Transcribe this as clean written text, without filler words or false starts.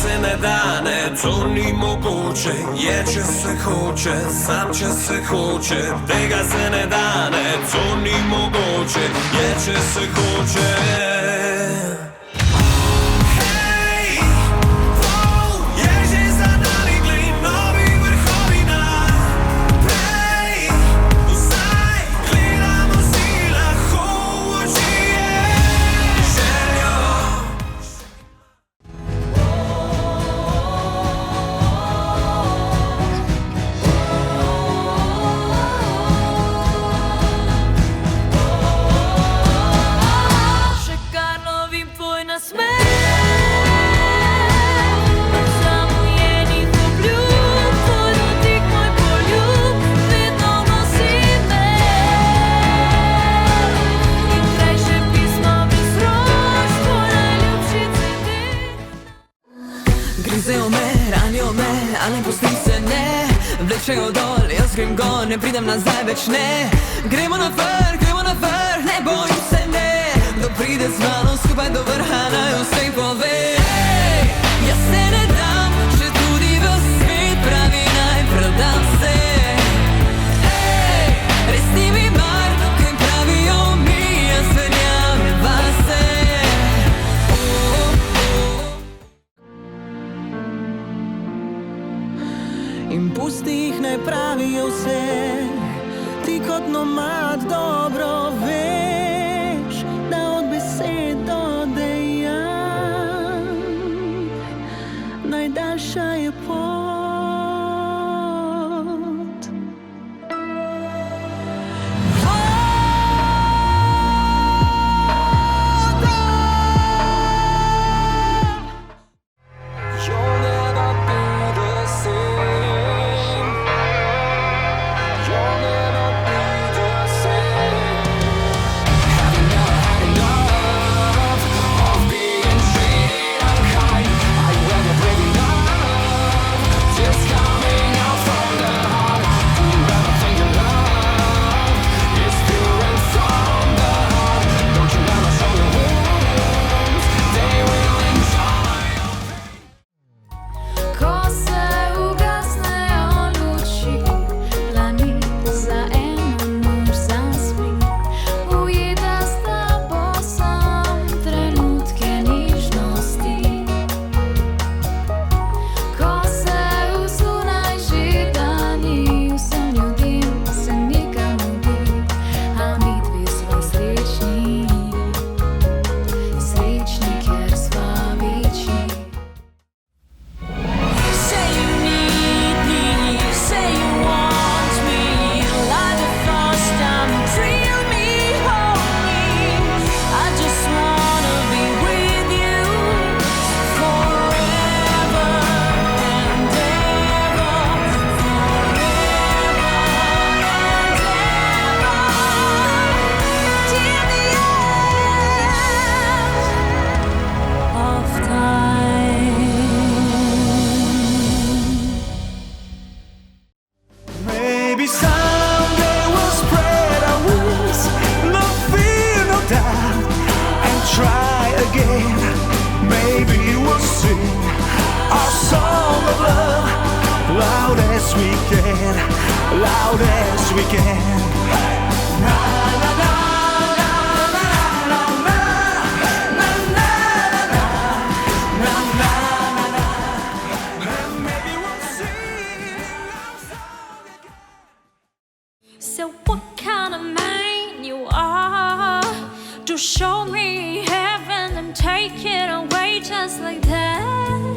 se ne da, ne, to ni mogoče. Je, če se hoče, sam če se hoče. Tega se ne da, ne, to ni mogoče. Je, če se hoče. Grizejo me, ranijo me, a ne pustim se, ne. Vlečejo dol, jaz grem gor, ne pridem nazaj več, ne. Gremo na vrh, ne bojim se, ne. Kdo pride z mano skupaj do vrha, naj vsem pove. Jaz se ne dam, če tudi v svet pravi naj predam se. Res ni mi mar, kaj pravijo mi, jaz verjamem vase. In pusti jih naj pravijo vse, ti kot nomad dobro veš, da od besed do dejanj najdaljša je pot. Maybe we'll sing our song of love loud as we can, loud as we can. Na, na, na, na, na, na, na, na, na, na, na, na. And maybe we'll sing our song again. So what kind of man you are to show me heaven and take it away just like that?